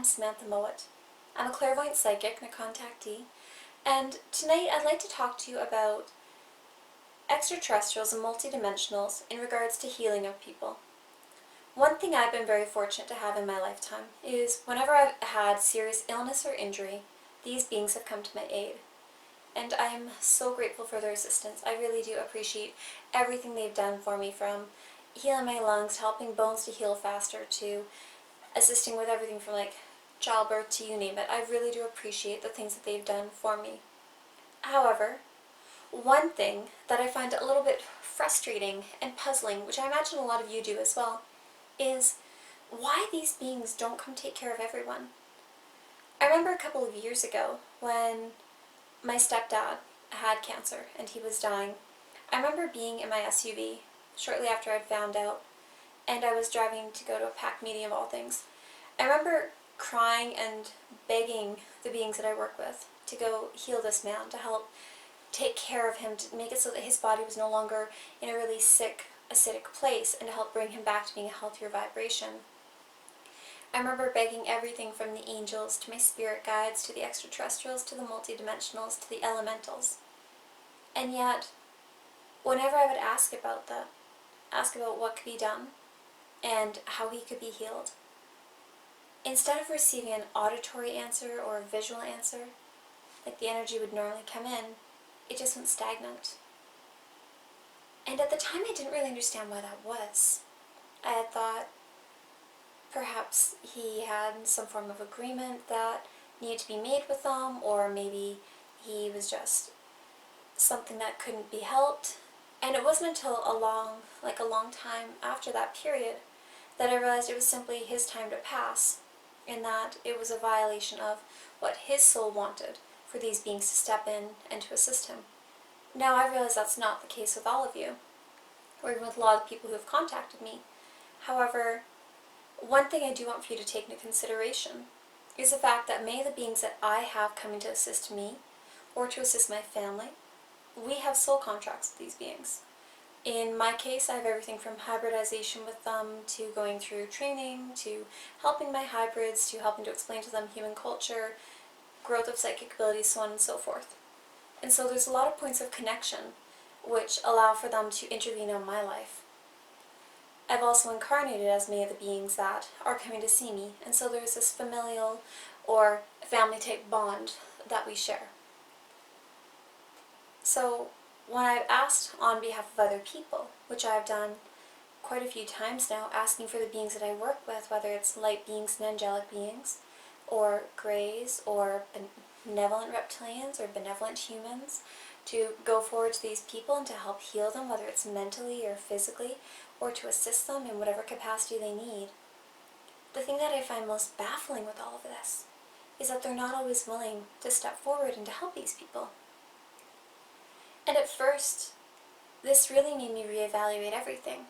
I'm Samantha Mowat. I'm a clairvoyant psychic and a contactee, and tonight I'd like to talk to you about extraterrestrials and multidimensionals in regards to healing of people. One thing I've been very fortunate to have in my lifetime is whenever I've had serious illness or injury, these beings have come to my aid. And I'm so grateful for their assistance. I really do appreciate everything they've done for me, from healing my lungs, to helping bones to heal faster, to assisting with everything from like childbirth to you name it. I really do appreciate the things that they've done for me. However, one thing that I find a little bit frustrating and puzzling, which I imagine a lot of you do as well, is why these beings don't come take care of everyone. I remember a couple of years ago when my stepdad had cancer and he was dying. I remember being in my SUV shortly after I'd found out, and I was driving to go to a packed meeting of all things. I remember crying and begging the beings that I work with to go heal this man, to help take care of him, to make it so that his body was no longer in a really sick, acidic place, and to help bring him back to being a healthier vibration. I remember begging everything from the angels to my spirit guides, to the extraterrestrials, to the multidimensionals, to the elementals. And yet, whenever I would ask about that, ask about what could be done and how he could be healed, instead of receiving an auditory answer or a visual answer, like the energy would normally come in, it just went stagnant. And at the time I didn't really understand why that was. I had thought perhaps he had some form of agreement that needed to be made with them, or maybe he was just something that couldn't be helped. And it wasn't until a long time after that period that I realized it was simply his time to pass, and that it was a violation of what his soul wanted for these beings to step in and to assist him. Now I realize that's not the case with all of you, or even with a lot of people who have contacted me. However, one thing I do want for you to take into consideration is the fact that many of the beings that I have coming to assist me, or to assist my family, we have soul contracts with these beings. In my case, I have everything from hybridization with them, to going through training, to helping my hybrids, to helping to explain to them human culture, growth of psychic abilities, so on and so forth. And so there's a lot of points of connection which allow for them to intervene on my life. I've also incarnated as many of the beings that are coming to see me, and so there's this familial or family-type bond that we share. So when I've asked on behalf of other people, which I've done quite a few times now, asking for the beings that I work with, whether it's light beings and angelic beings, or greys, or benevolent reptilians, or benevolent humans, to go forward to these people and to help heal them, whether it's mentally or physically, or to assist them in whatever capacity they need. The thing that I find most baffling with all of this is that they're not always willing to step forward and to help these people. And at first, this really made me reevaluate everything.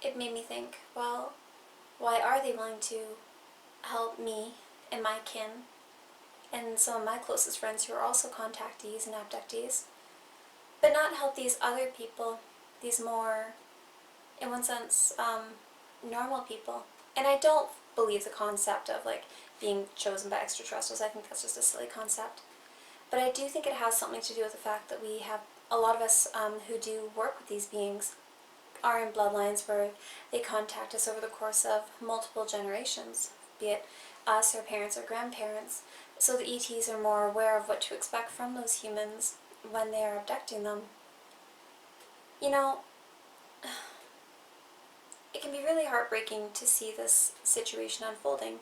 It made me think, well, why are they willing to help me and my kin, and some of my closest friends who are also contactees and abductees, but not help these other people, these more, in one sense, normal people? And I don't believe the concept of like being chosen by extraterrestrials. I think that's just a silly concept. But I do think it has something to do with the fact that we have, a lot of us who do work with these beings are in bloodlines where they contact us over the course of multiple generations, be it us, our parents, or grandparents. So the ETs are more aware of what to expect from those humans when they are abducting them. You know, it can be really heartbreaking to see this situation unfolding.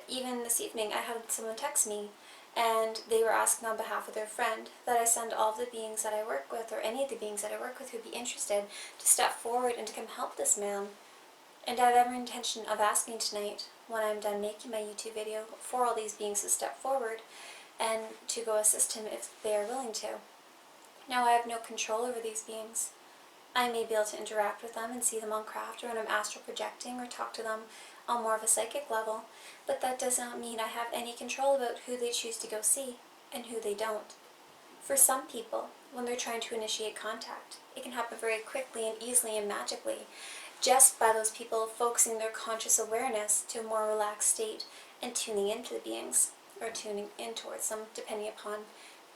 Even this evening, I had someone text me, and they were asking on behalf of their friend that I send all of the beings that I work with, or any of the beings that I work with who would be interested, to step forward and to come help this man. And I have every intention of asking tonight, when I'm done making my YouTube video, for all these beings to step forward and to go assist him if they are willing to. Now, I have no control over these beings. I may be able to interact with them and see them on craft, or when I'm astral projecting, or talk to them on more of a psychic level, but that does not mean I have any control about who they choose to go see and who they don't. For some people, when they're trying to initiate contact, it can happen very quickly and easily and magically, just by those people focusing their conscious awareness to a more relaxed state and tuning into the beings, or tuning in towards them, depending upon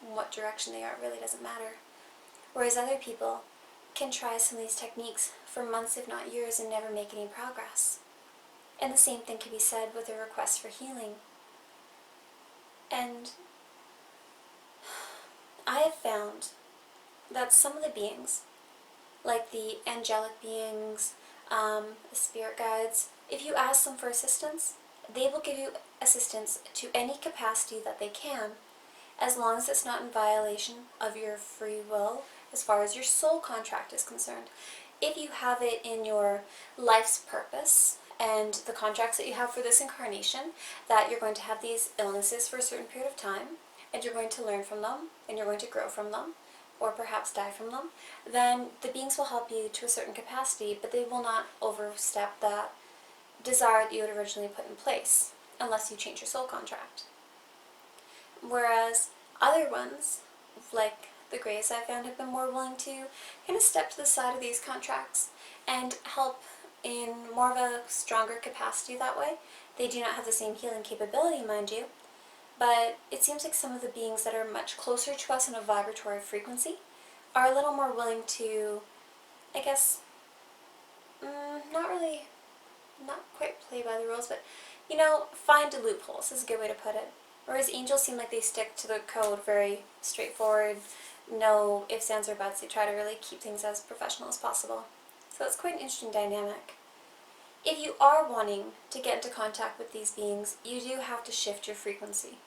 what direction they are. It really doesn't matter. Whereas other people can try some of these techniques for months, if not years, and never make any progress. And the same thing can be said with a request for healing. And I have found that some of the beings, like the angelic beings, the spirit guides, if you ask them for assistance, they will give you assistance to any capacity that they can, as long as it's not in violation of your free will as far as your soul contract is concerned. If you have it in your life's purpose and the contracts that you have for this incarnation, that you're going to have these illnesses for a certain period of time, and you're going to learn from them, and you're going to grow from them, or perhaps die from them, then the beings will help you to a certain capacity, but they will not overstep that desire that you had originally put in place, unless you change your soul contract. Whereas other ones, like the Greys, I found, have been more willing to kind of step to the side of these contracts and help in more of a stronger capacity that way. They do not have the same healing capability, mind you, but it seems like some of the beings that are much closer to us in a vibratory frequency are a little more willing to, I guess, not quite play by the rules, but, find loopholes is a good way to put it. Whereas angels seem like they stick to the code, very straightforward, no ifs, ands, or buts. They try to really keep things as professional as possible. So it's quite an interesting dynamic. If you are wanting to get into contact with these beings, you do have to shift your frequency.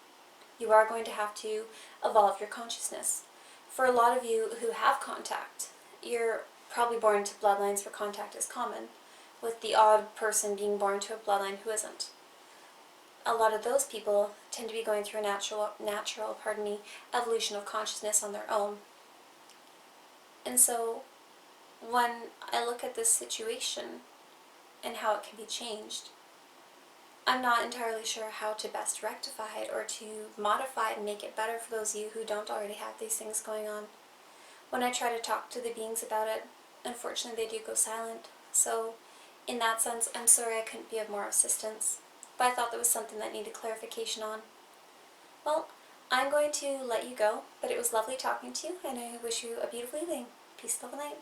You are going to have to evolve your consciousness. For a lot of you who have contact, you're probably born into bloodlines where contact is common, with the odd person being born to a bloodline who isn't. A lot of those people tend to be going through a natural evolution of consciousness on their own. And so, when I look at this situation and how it can be changed, I'm not entirely sure how to best rectify it or to modify it and make it better for those of you who don't already have these things going on. When I try to talk to the beings about it, unfortunately they do go silent. So, in that sense, I'm sorry I couldn't be of more assistance. But I thought that was something that needed clarification on. Well, I'm going to let you go, but it was lovely talking to you, and I wish you a beautiful evening. Peace, love, and light.